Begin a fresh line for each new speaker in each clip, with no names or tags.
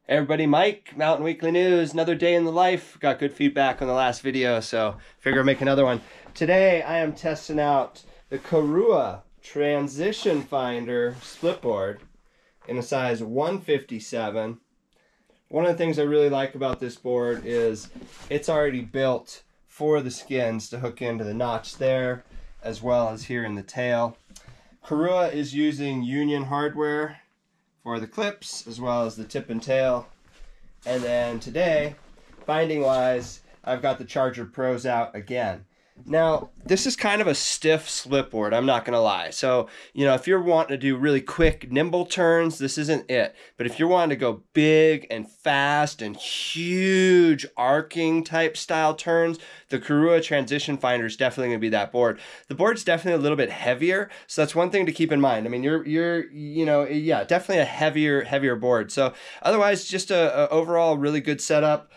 Hey everybody, Mike, Mountain Weekly News, another day in the life. Got good feedback on the last video, so figure I'll make another one. Today I am testing out the Karua Transition Finder Splitboard in a size 157. One of the things I really like about this board is it's already built for the skins to hook into the notch there, as well as here in the tail. Karua is using Union hardware for the clips as well as the tip and tail. And then today, binding wise, I've got the Charger Pros out again. Now, this is kind of a stiff Splitboard, I'm not gonna lie. So, you know, if you're wanting to do really quick, nimble turns, this isn't it. But if you're wanting to go big and fast and huge arcing type style turns, the Karua Transition Finder is definitely gonna be that board. The board's definitely a little bit heavier, so that's one thing to keep in mind. I mean, you know, yeah, definitely a heavier board. So otherwise, just a overall really good setup.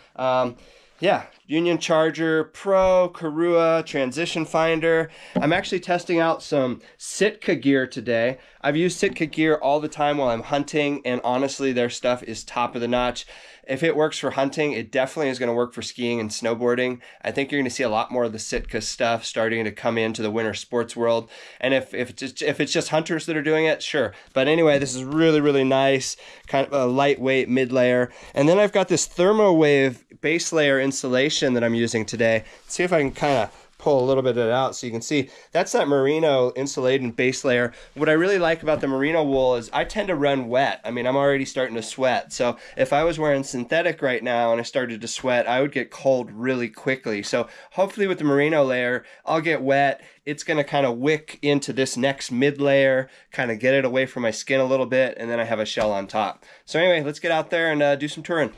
Yeah, Union Charger Pro, Karua, Transition Finder. I'm actually testing out some Sitka gear today. I've used Sitka gear all the time while I'm hunting, and honestly, their stuff is top of the notch. If it works for hunting, it definitely is going to work for skiing and snowboarding. I think you're going to see a lot more of the Sitka stuff starting to come into the winter sports world. And if it's just hunters that are doing it, sure. But anyway, this is really nice, kind of a lightweight mid layer. And then I've got this ThermoWave base layer insulation that I'm using today. Let's see if I can kind of pull a little bit of it out so you can see. That's that merino insulated base layer. What I really like about the merino wool is I tend to run wet. I mean, I'm already starting to sweat. So if I was wearing synthetic right now and I started to sweat, I would get cold really quickly. So hopefully with the merino layer, I'll get wet. It's going to kind of wick into this next mid layer, kind of get it away from my skin a little bit, and then I have a shell on top. So anyway, let's get out there and do some touring.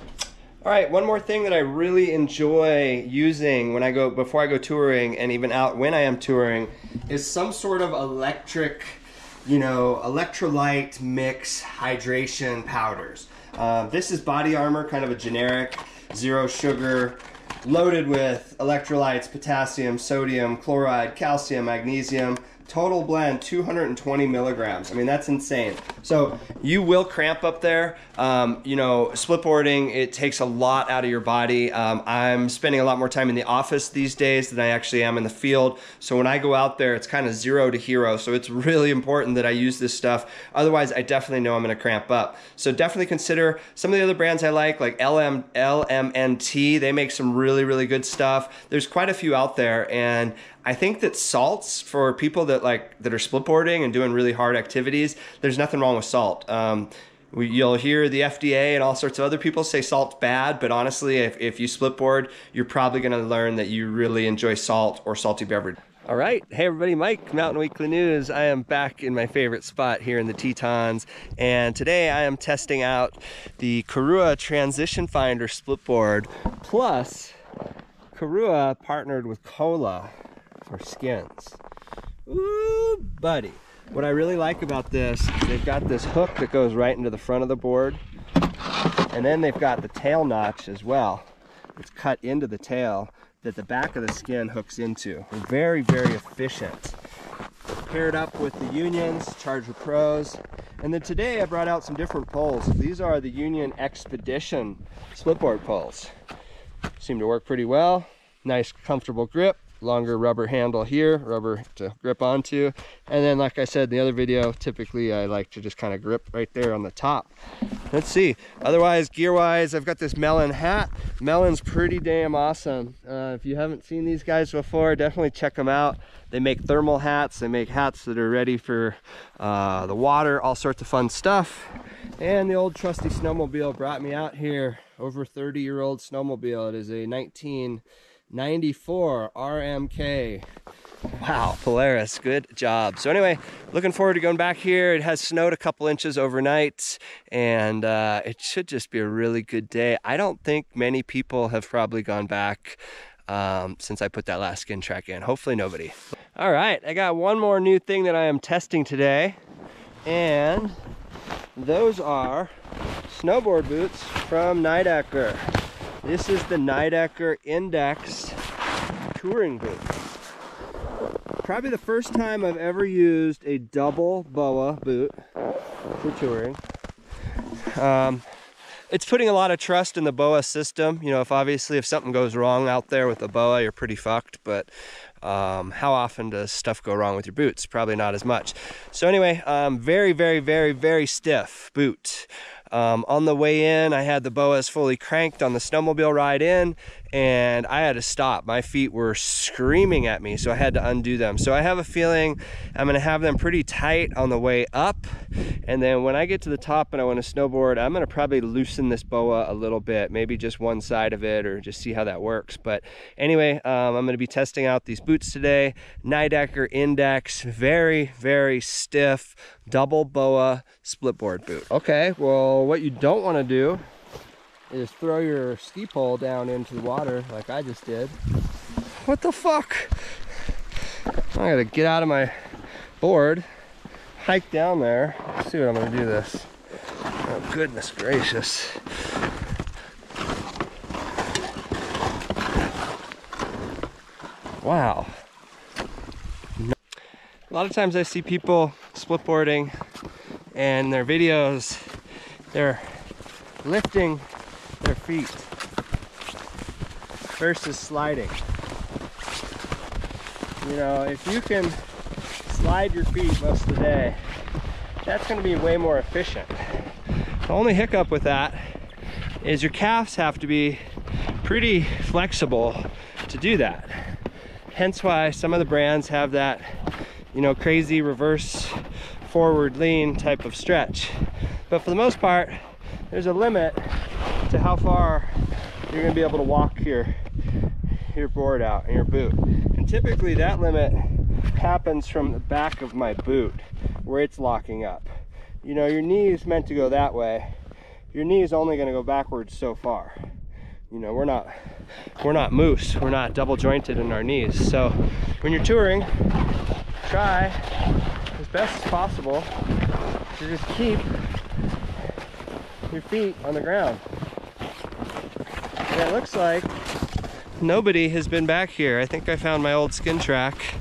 All right, one more thing that I really enjoy using when before I go touring, and even out when I am touring, is some sort of electric, you know, electrolyte mix hydration powders. This is Body Armor, kind of a generic, zero sugar, loaded with electrolytes, potassium, sodium, chloride, calcium, magnesium. Total blend 220 milligrams. I mean, that's insane. So you will cramp up there. You know, splitboarding, it takes a lot out of your body. I'm spending a lot more time in the office these days than I actually am in the field. So when I go out there, it's kind of zero to hero. So it's really important that I use this stuff. Otherwise, I definitely know I'm gonna cramp up. So definitely consider some of the other brands I like LMNT. They make some really good stuff. There's quite a few out there, and I think that salts for people that are splitboarding and doing really hard activities, there's nothing wrong with salt. You'll hear the FDA and all sorts of other people say salt's bad, but honestly, if you splitboard, you're probably going to learn that you really enjoy salt or salty beverage. All right, hey everybody, Mike, Mountain Weekly News. I am back in my favorite spot here in the Tetons, and today I am testing out the Karua Transition Finder Splitboard, plus Karua partnered with Cola for skins. Ooh, buddy. What I really like about this, they've got this hook that goes right into the front of the board, and then they've got the tail notch as well. It's cut into the tail that the back of the skin hooks into. They're very efficient. Paired up with the Union's Charger Pros. And then today I brought out some different poles. These are the Union Expedition Splitboard poles. Seem to work pretty well. Nice comfortable grip. Longer rubber handle here, rubber to grip onto. And then like I said in the other video, typically I like to just kind of grip right there on the top. Let's see. Otherwise, gear wise, I've got this Melon hat. Melon's pretty damn awesome. If you haven't seen these guys before, definitely check them out. They make thermal hats. They make hats that are ready for the water, all sorts of fun stuff. And the old trusty snowmobile brought me out here. Over 30-year-old snowmobile. It is a 1994 RMK. Wow, Polaris, good job. So anyway, looking forward to going back here. It has snowed a couple inches overnight, and it should just be a really good day. I don't think many people have probably gone back since I put that last skin track in. Hopefully nobody. All right, I got one more new thing that I am testing today, and those are snowboard boots from Hardaker. This is the Hardaker Index touring boot. Probably the first time I've ever used a double BOA boot for touring. it's putting a lot of trust in the BOA system. You know, if something goes wrong out there with the BOA, you're pretty fucked. But how often does stuff go wrong with your boots? Probably not as much. So anyway, very, very, very, very stiff boot. On the way in, I had the BOAs fully cranked on the snowmobile ride in, and I had to stop. My feet were screaming at me, so I had to undo them. So I have a feeling I'm gonna have them pretty tight on the way up, and then when I get to the top and I want to snowboard, I'm gonna probably loosen this BOA a little bit, maybe just one side of it, or just see how that works. But anyway, I'm gonna be testing out these boots today. Hardaker Index, very, very stiff, double BOA Splitboard boot. Okay, well, what you don't want to do is throw your ski pole down into the water like I just did. What the fuck? I gotta get out of my board, hike down there. Let's see what I'm gonna do this. Oh, goodness gracious. Wow. A lot of times I see people splitboarding and their videos, they're lifting their feet versus sliding. You know, if you can slide your feet most of the day, that's going to be way more efficient. The only hiccup with that is your calves have to be pretty flexible to do that. Hence why some of the brands have that, you know, crazy reverse forward lean type of stretch. But for the most part, there's a limit to how far you're going to be able to walk your board out and your boot. And typically that limit happens from the back of my boot where it's locking up. You know, your knee is meant to go that way. Your knee is only going to go backwards so far. You know, we're not moose. We're not double jointed in our knees. So when you're touring, try as best as possible to just keep your feet on the ground. And it looks like nobody has been back here. I think I found my old skin track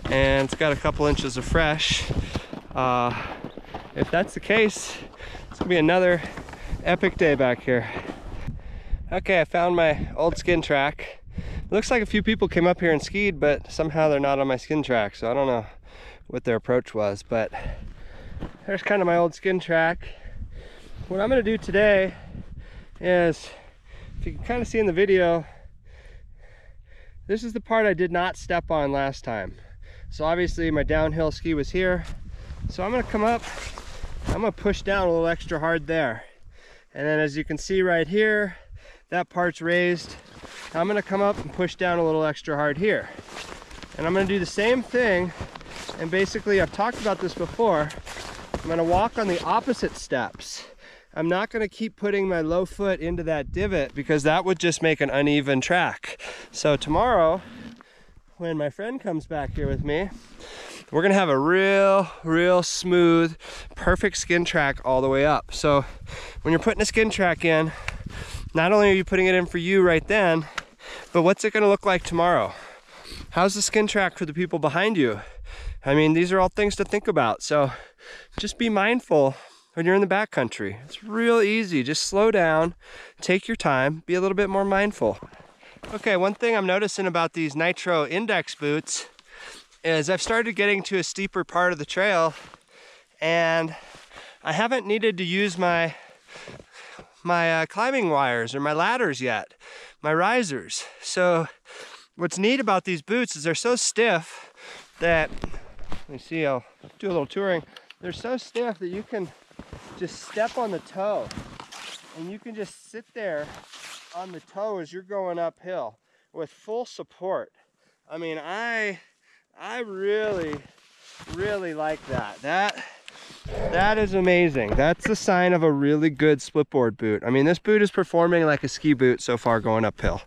and it's got a couple inches of fresh. If that's the case, it's gonna be another epic day back here. Okay, I found my old skin track. It looks like a few people came up here and skied, but somehow they're not on my skin track, so I don't know what their approach was, but there's kind of my old skin track. What I'm going to do today is, if you can kind of see in the video, this is the part I did not step on last time. So obviously my downhill ski was here, so I'm going to come up, I'm going to push down a little extra hard there, and then as you can see right here, that part's raised. I'm going to come up and push down a little extra hard here, and I'm going to do the same thing. And basically, I've talked about this before, I'm going to walk on the opposite steps. I'm not going to keep putting my low foot into that divot because that would just make an uneven track. So tomorrow, when my friend comes back here with me, we're going to have a real smooth, perfect skin track all the way up. So when you're putting a skin track in, not only are you putting it in for you right then, but what's it going to look like tomorrow? How's the skin track for the people behind you? I mean, these are all things to think about. So just be mindful when you're in the backcountry. It's real easy. Just slow down, take your time, be a little bit more mindful. Okay, one thing I'm noticing about these Nitro Index boots is I've started getting to a steeper part of the trail and I haven't needed to use my climbing wires or my ladders yet, my risers. So what's neat about these boots is they're so stiff that, let me see, I'll do a little touring. They're so stiff that you can just step on the toe and you can just sit there on the toe as you're going uphill with full support. I mean, I really like that. That is amazing. That's the sign of a really good splitboard boot. I mean, this boot is performing like a ski boot so far going uphill.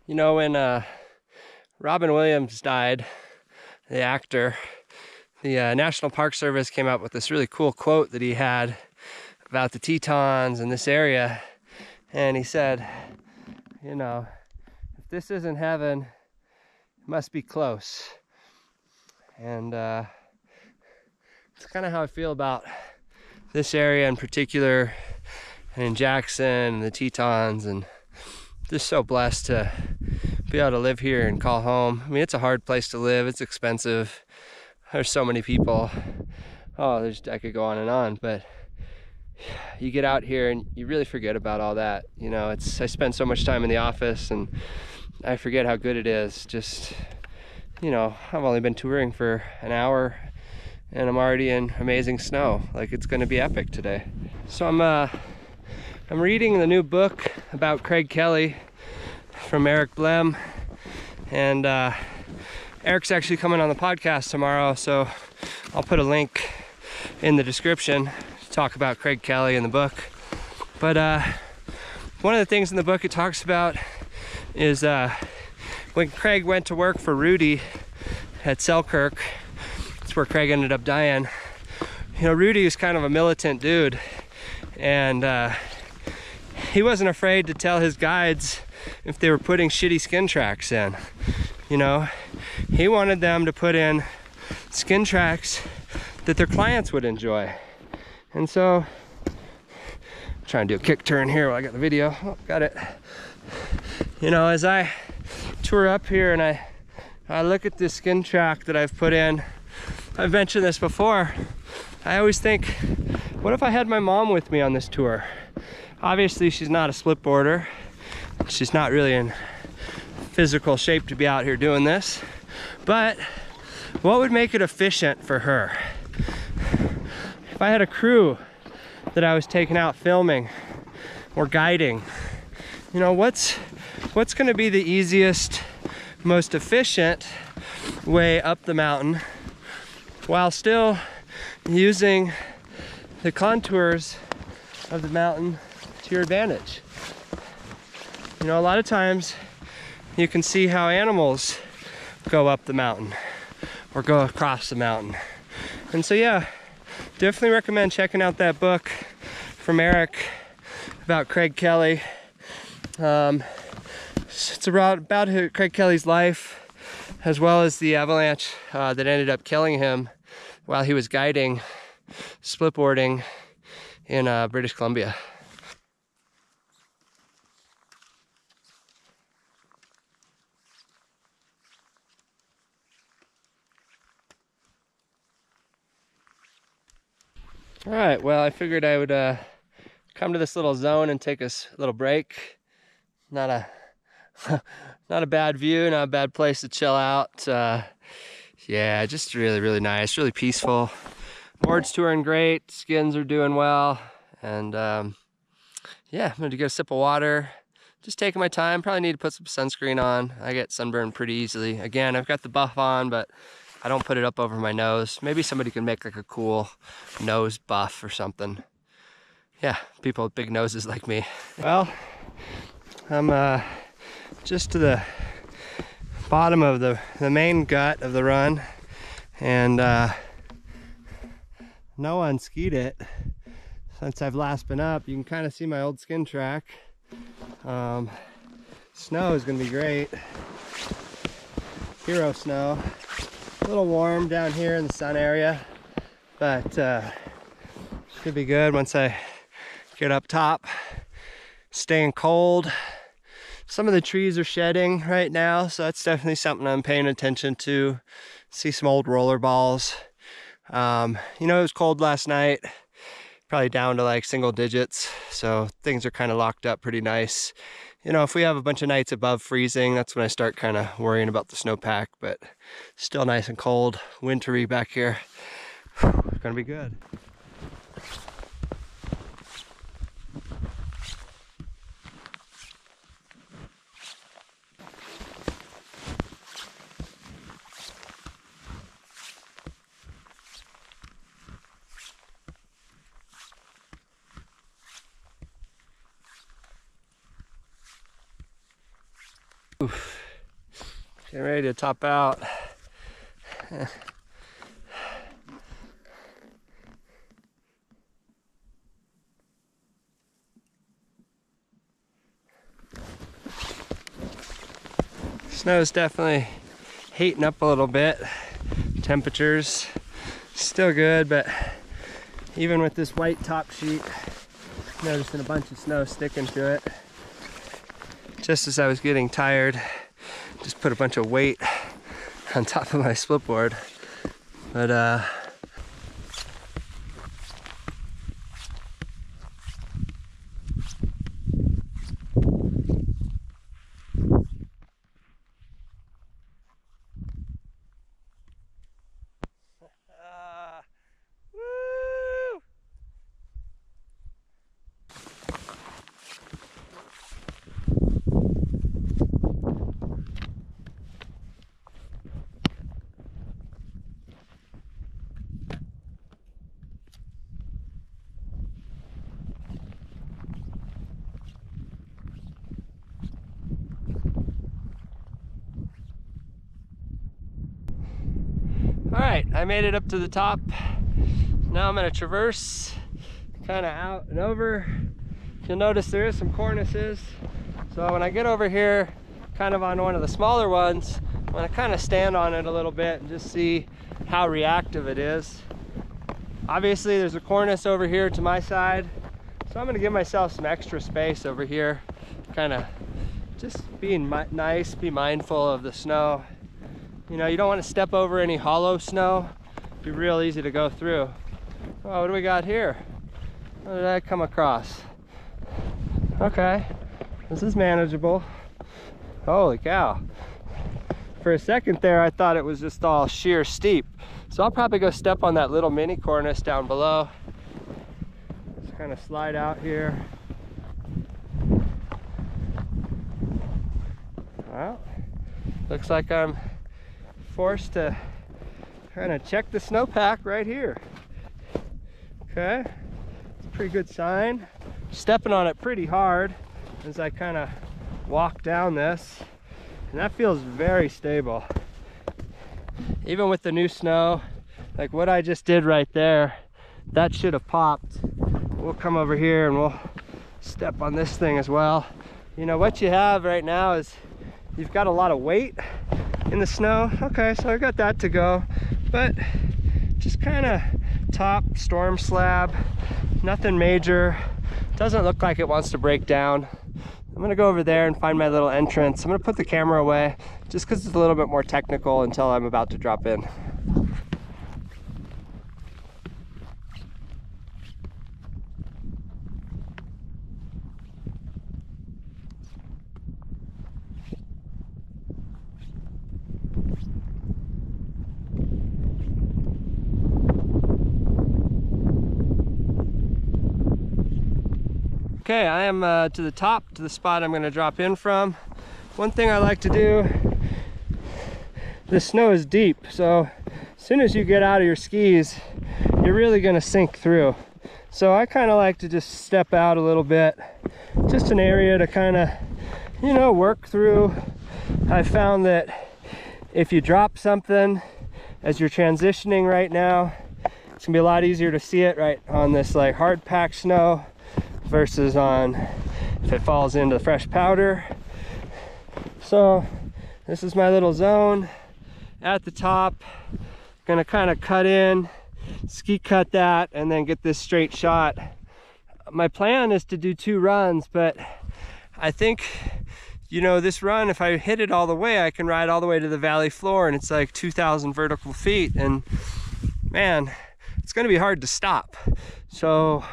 You know, when Robin Williams died, the actor, the National Park Service came up with this really cool quote that he had about the Tetons in this area. And he said, you know, if this isn't heaven, it must be close. And it's kind of how I feel about this area in particular, and in Jackson and the Tetons, and just so blessed to be able to live here and call home. I mean, it's a hard place to live. It's expensive. There's so many people. Oh, I could go on and on, but you get out here and you really forget about all that. You know, I spend so much time in the office and I forget how good it is. Just, you know, I've only been touring for an hour and I'm already in amazing snow. Like, it's gonna be epic today. So I'm reading the new book about Craig Kelly from Eric Blem, and Eric's actually coming on the podcast tomorrow, so I'll put a link in the description to talk about Craig Kelly in the book. But one of the things in the book it talks about is when Craig went to work for Rudy at Selkirk. That's where Craig ended up dying. You know, Rudy was kind of a militant dude, and he wasn't afraid to tell his guides if they were putting shitty skin tracks in. You know, he wanted them to put in skin tracks that their clients would enjoy. And so, I'm trying to do a kick turn here while I got the video. Oh, got it. You know, as I tour up here and I look at this skin track that I've put in, I've mentioned this before, I always think, what if I had my mom with me on this tour? Obviously, she's not a splitboarder. She's not really in physical shape to be out here doing this. But what would make it efficient for her? If I had a crew that I was taking out filming or guiding, you know, what's going to be the easiest, most efficient way up the mountain while still using the contours of the mountain to your advantage? You know, a lot of times you can see how animals go up the mountain or go across the mountain. And so yeah, definitely recommend checking out that book from Eric about Craig Kelly. It's about Craig Kelly's life, as well as the avalanche that ended up killing him while he was guiding splitboarding in British Columbia. All right, well, I figured I would come to this little zone and take a little break. Not a bad view, not a bad place to chill out. Yeah, just really nice, really peaceful. Board's touring great, skins are doing well, and yeah, I'm gonna get a sip of water. Just taking my time. Probably need to put some sunscreen on. I get sunburned pretty easily. Again, I've got the buff on, but I don't put it up over my nose. Maybe somebody can make like a cool nose buff or something. Yeah, people with big noses like me. Well, I'm just to the bottom of the main gut of the run, and no one skied it since I've last been up. You can kind of see my old skin track. Snow is gonna be great. Hero snow. A little warm down here in the sun area, but should be good once I get up top. Staying cold. Some of the trees are shedding right now, so that's definitely something I'm paying attention to. See some old roller balls. You know, it was cold last night, probably down to like single digits, so things are kind of locked up pretty nice. You know, if we have a bunch of nights above freezing, that's when I start kind of worrying about the snowpack, but still nice and cold, wintry back here. It's gonna be good. Oof. Getting ready to top out. Snow's definitely heating up a little bit. Temperatures still good, but even with this white top sheet, noticing a bunch of snow sticking to it. Just as I was getting tired, just put a bunch of weight on top of my Splitboard. But woo! All right, I made it up to the top. Now I'm gonna traverse kind of out and over. You'll notice there is some cornices. So when I get over here, kind of on one of the smaller ones, I'm gonna kind of stand on it a little bit and just see how reactive it is. Obviously there's a cornice over here to my side, so I'm gonna give myself some extra space over here. Kind of just being nice, be mindful of the snow. You know, you don't want to step over any hollow snow. It'd be real easy to go through. Oh, what do we got here? What did I come across? Okay, this is manageable. Holy cow. For a second there, I thought it was just all sheer steep. So I'll probably go step on that little mini cornice down below. Just kind of slide out here. Well, looks like I'm forced to kind of check the snowpack right here. Okay, it's a pretty good sign. Stepping on it pretty hard as I kind of walk down this, and that feels very stable. Even with the new snow, like what I just did right there, that should have popped. We'll come over here and we'll step on this thing as well. You know, what you have right now is you've got a lot of weight in the snow. Okay, so I got that to go, but just kind of top storm slab, nothing major. Doesn't look like it wants to break down. I'm gonna go over there and find my little entrance. I'm gonna put the camera away just because it's a little bit more technical until I'm about to drop in. Okay, I am to the top, to the spot I'm going to drop in from. One thing I like to do, the snow is deep, so as soon as you get out of your skis, you're really going to sink through. So I kind of like to just step out a little bit, just an area to kind of, you know, work through. I found that if you drop something as you're transitioning right now, it's going to be a lot easier to see it right on this like hard packed snow versus on if it falls into the fresh powder. So this is my little zone at the top. Gonna kind of cut in, ski cut that, and then get this straight shot. My plan is to do 2 runs, but I think, you know, this run, if I hit it all the way, I can ride all the way to the valley floor, and it's like 2,000 vertical feet, and man, it's gonna be hard to stop. So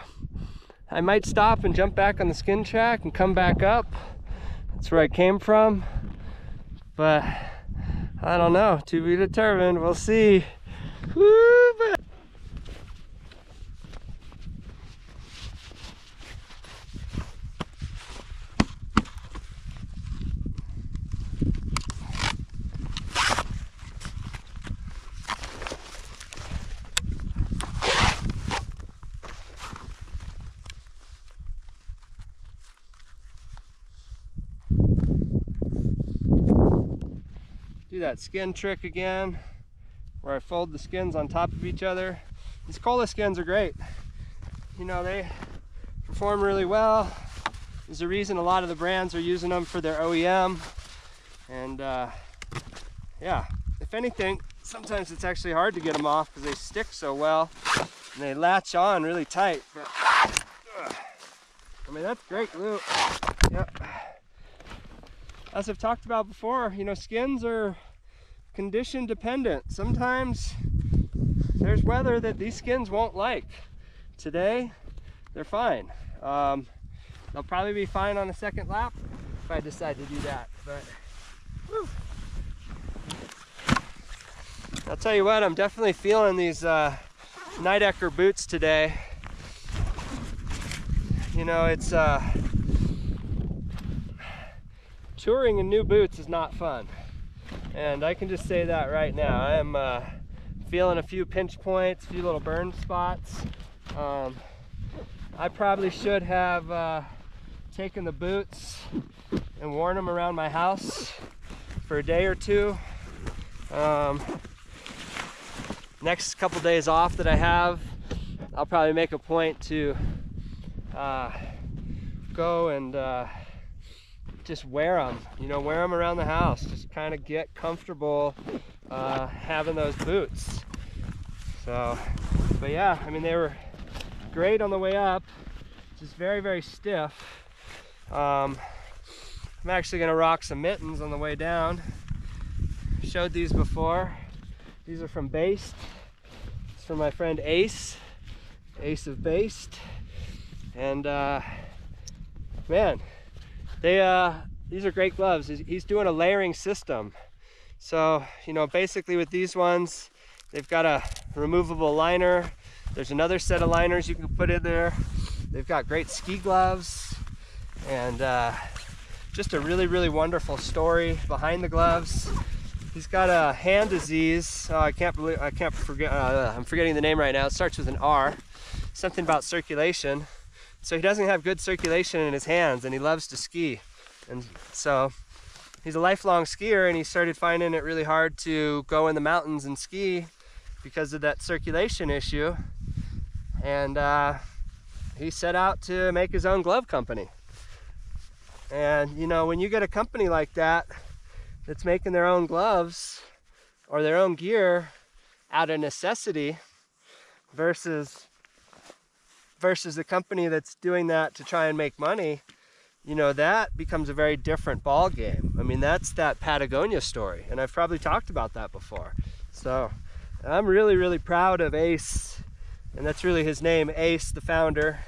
I might stop and jump back on the skin track and come back up. That's where I came from. But I don't know, to be determined. We'll see. Woo, but that skin trick again, where I fold the skins on top of each other. These cola skins are great. You know, they perform really well. There's a reason a lot of the brands are using them for their OEM. And yeah, if anything, sometimes it's actually hard to get them off because they stick so well and they latch on really tight. But I mean, that's great glue. Yep. As I've talked about before, you know, skins are condition dependent. Sometimes there's weather that these skins won't like. Today, they're fine. They'll probably be fine on a second lap if I decide to do that. But whew. I'll tell you what, I'm definitely feeling these Hardaker boots today. You know, it's touring in new boots is not fun, and I can just say that right now. I am feeling a few pinch points, a few little burn spots. I probably should have taken the boots and worn them around my house for a day or two. Next couple days off that I have, I'll probably make a point to go and just wear them, you know, wear them around the house, just kind of get comfortable having those boots. So, but yeah, I mean, they were great on the way up, just very, very stiff. I'm actually gonna rock some mittens on the way down. Showed these before. These are from Based. It's from my friend Ace of Based. And man, these are great gloves. He's doing a layering system. So, you know, basically with these ones, they've got a removable liner. There's another set of liners you can put in there. They've got great ski gloves, and just a really, really wonderful story behind the gloves. He's got a hand disease. I'm forgetting the name right now. It starts with an R. Something about circulation. So he doesn't have good circulation in his hands, and he loves to ski. And so he's a lifelong skier, and he started finding it really hard to go in the mountains and ski because of that circulation issue. And he set out to make his own glove company. And you know, when you get a company like that that's making their own gloves or their own gear out of necessity versus a company that's doing that to try and make money, you know, that becomes a very different ball game. I mean, that's that Patagonia story, and I've probably talked about that before. So I'm really, really proud of Ace, and that's really his name, Ace, the founder,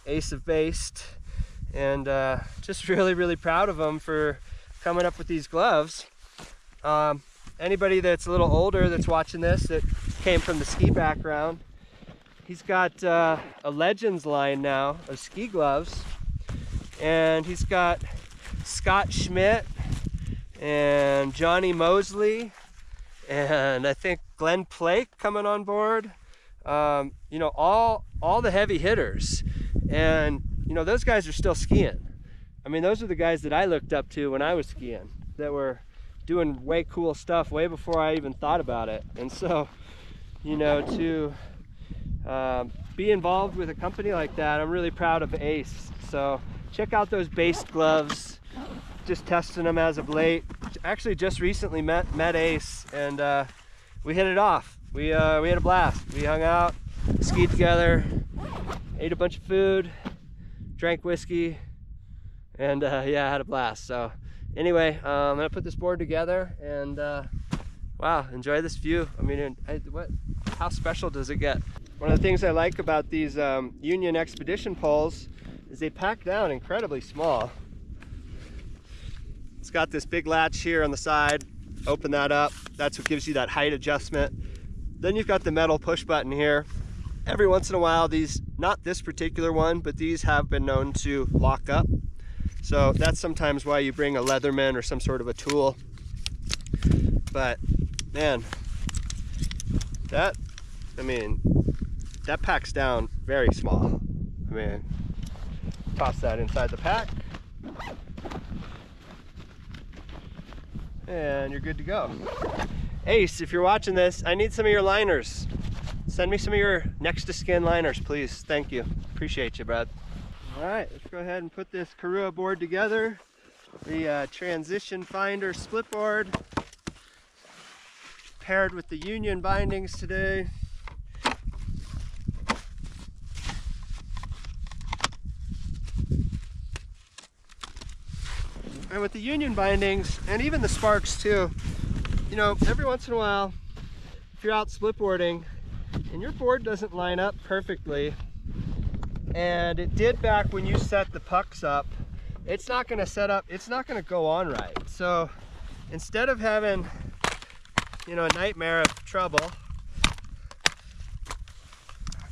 Ace of Based, and just really, really proud of him for coming up with these gloves. Anybody that's a little older that's watching this that came from the ski background, he's got a Legends line now of ski gloves, and he's got Scott Schmidt and Johnny Mosley and I think Glenn Plake coming on board. You know, all the heavy hitters, and you know, those guys are still skiing. I mean, those are the guys that I looked up to when I was skiing, that were doing way cool stuff way before I even thought about it. And so, you know, to be involved with a company like that, I'm really proud of Ace. So check out those Based gloves. Just testing them as of late. Actually just recently met Ace, and we hit it off. We had a blast. We hung out, skied together, ate a bunch of food, drank whiskey, and yeah, I had a blast. So anyway, I'm gonna put this board together, and wow, enjoy this view. I mean, how special does it get? One of the things I like about these Union Expedition poles is they pack down incredibly small. It's got this big latch here on the side. Open that up. That's what gives you that height adjustment. Then you've got the metal push button here. Every once in a while, these, not this particular one, but these have been known to lock up. So that's sometimes why you bring a Leatherman or some sort of a tool. But man, that packs down very small. I mean, toss that inside the pack. and you're good to go. Ace, if you're watching this, I need some of your liners. Send me some of your next to skin liners, please. Thank you. Appreciate you, Brad. All right, let's go ahead and put this Karua board together. The transition finder split board paired with the union bindings today. And with the union bindings, and even the sparks too, you know, every once in a while, if you're out splitboarding and your board doesn't line up perfectly, and it did back when you set the pucks up, it's not going to set up, it's not going to go on right. So instead of having, you know, a nightmare of trouble,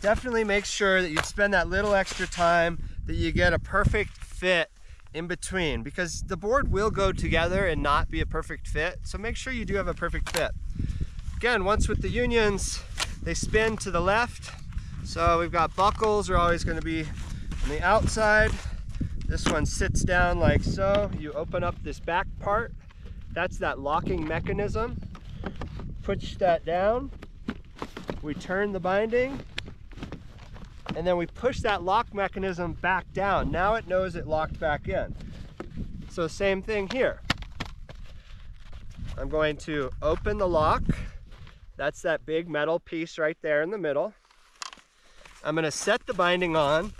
definitely make sure that you spend that little extra time, that you get a perfect fit in between, because the board will go together and not be a perfect fit. So make sure you do have a perfect fit. Again, once with the unions, they spin to the left. So we've got buckles are always going to be on the outside. This one sits down like so. You open up this back part. That's that locking mechanism. Push that down. We turn the binding. And then we push that lock mechanism back down. Now it knows it locked back in. So same thing here. I'm going to open the lock. That's that big metal piece right there in the middle. I'm going to set the binding on.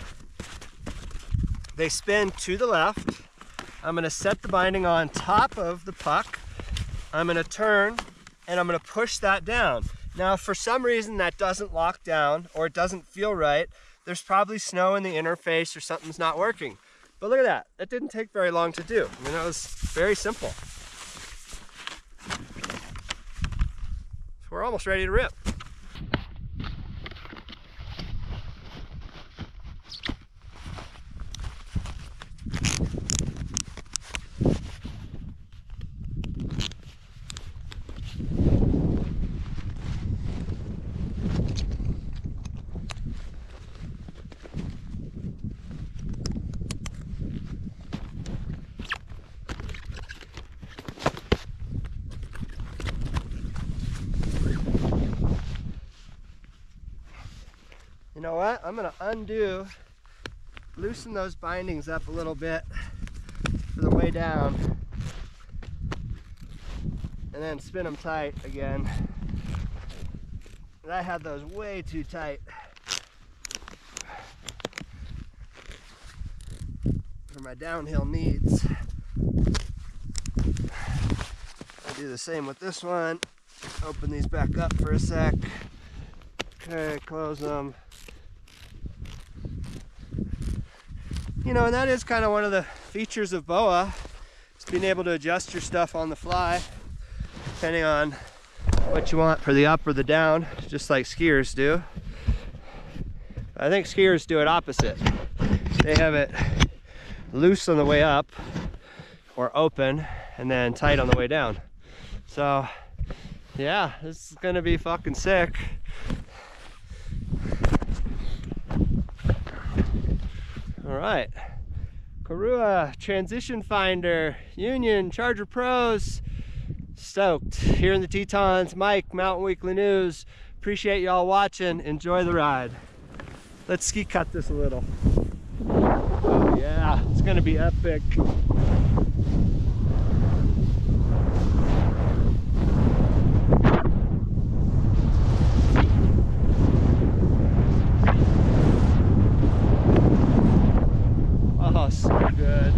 They spin to the left. I'm going to set the binding on top of the puck. I'm going to turn and I'm going to push that down. Now, if for some reason that doesn't lock down or it doesn't feel right, there's probably snow in the interface or something's not working. But look at that. That didn't take very long to do. I mean, it was very simple. So we're almost ready to rip. You know what? I'm going to loosen those bindings up a little bit for the way down, and then spin them tight again. And I had those way too tight for my downhill needs. I'll do the same with this one. Open these back up for a sec. Okay, close them. You know, and that is kind of one of the features of BOA, is being able to adjust your stuff on the fly, depending on what you want for the up or the down, just like skiers do. I think skiers do it opposite. They have it loose on the way up, or open, and then tight on the way down. So, yeah, this is gonna be fucking sick. All right, Karua Transition Finder, Union, Charger Pros, stoked. Here in the Tetons, Mike, Mountain Weekly News. Appreciate y'all watching, enjoy the ride. Let's ski cut this a little. Oh yeah, it's gonna be epic. Oh, so good.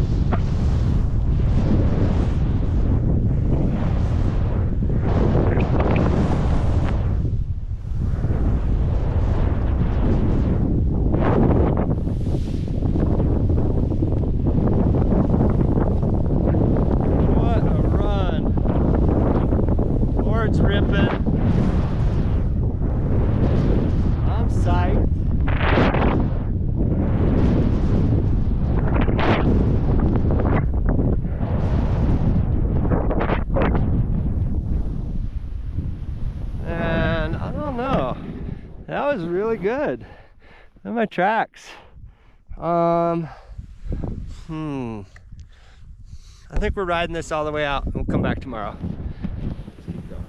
What a run. Board's ripping. I'm psyched. That was really good. Look at my tracks. I think we're riding this all the way out, and we'll come back tomorrow. Let's keep going.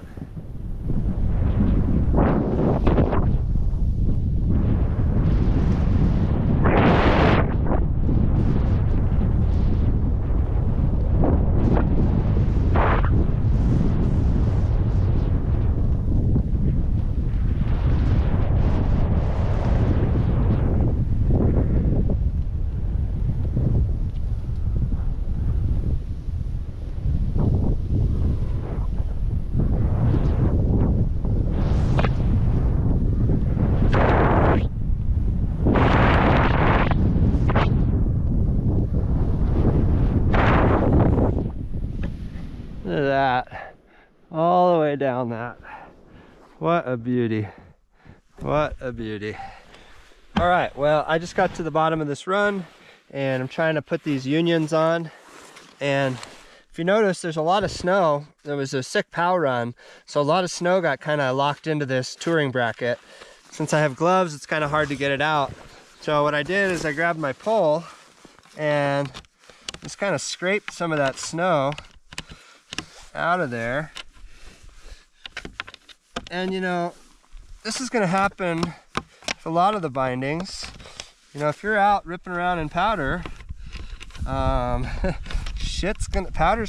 Look at that, all the way down that. What a beauty, what a beauty. All right, well, I just got to the bottom of this run and I'm trying to put these unions on. And if you notice, there's a lot of snow. There was a sick POW run, so a lot of snow got kind of locked into this touring bracket. Since I have gloves, it's kind of hard to get it out. So what I did is I grabbed my pole and just kind of scraped some of that snow out of there. And you know, this is going to happen with a lot of the bindings. You know, if you're out ripping around in powder, powder's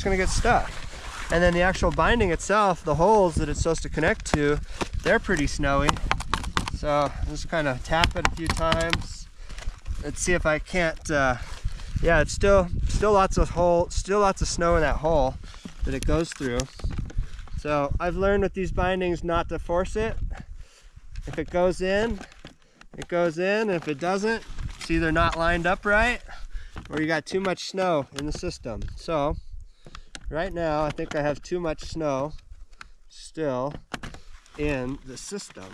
gonna get stuck. And then the actual binding itself, the holes that it's supposed to connect to, they're pretty snowy. So I'm just kind of tap it a few times. Let's see if I can't. Yeah, it's still lots of snow in that hole that it goes through. So I've learned with these bindings not to force it. If it goes in, it goes in. If it doesn't, it's either not lined up right or you got too much snow in the system. So right now I think I have too much snow still in the system.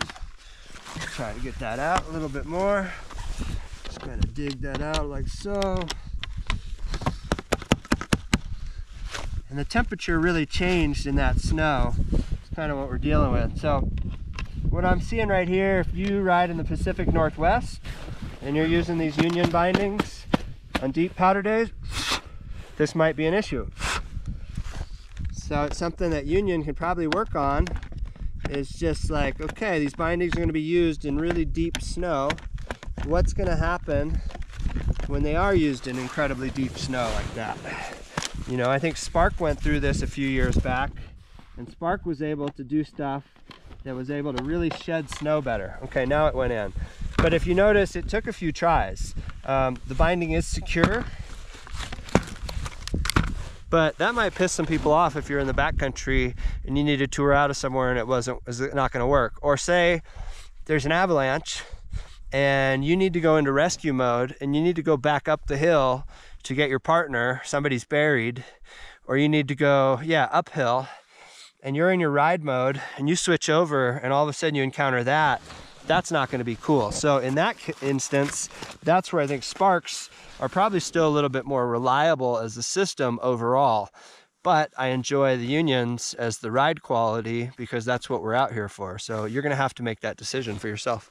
Try to get that out a little bit more. Just kind of dig that out like so. And the temperature really changed in that snow. It's kind of what we're dealing with. So what I'm seeing right here, if you ride in the Pacific Northwest and you're using these union bindings on deep powder days, this might be an issue. So it's something that union can probably work on. It's just like, okay, these bindings are going to be used in really deep snow. What's going to happen when they are used in incredibly deep snow like that? You know, I think Spark went through this a few years back, and Spark was able to do stuff that was able to really shed snow better. Okay, now it went in. But if you notice, it took a few tries. The binding is secure, but that might piss some people off if you're in the backcountry and you need to tour out of somewhere and it was not going to work. Or say there's an avalanche and you need to go into rescue mode and you need to go back up the hill to get your partner, somebody's buried, or you need to go, yeah, uphill, and you're in your ride mode and you switch over and all of a sudden you encounter that, that's not going to be cool. So in that instance, that's where I think Sparks are probably still a little bit more reliable as a system overall. But I enjoy the unions as the ride quality because that's what we're out here for. So you're going to have to make that decision for yourself.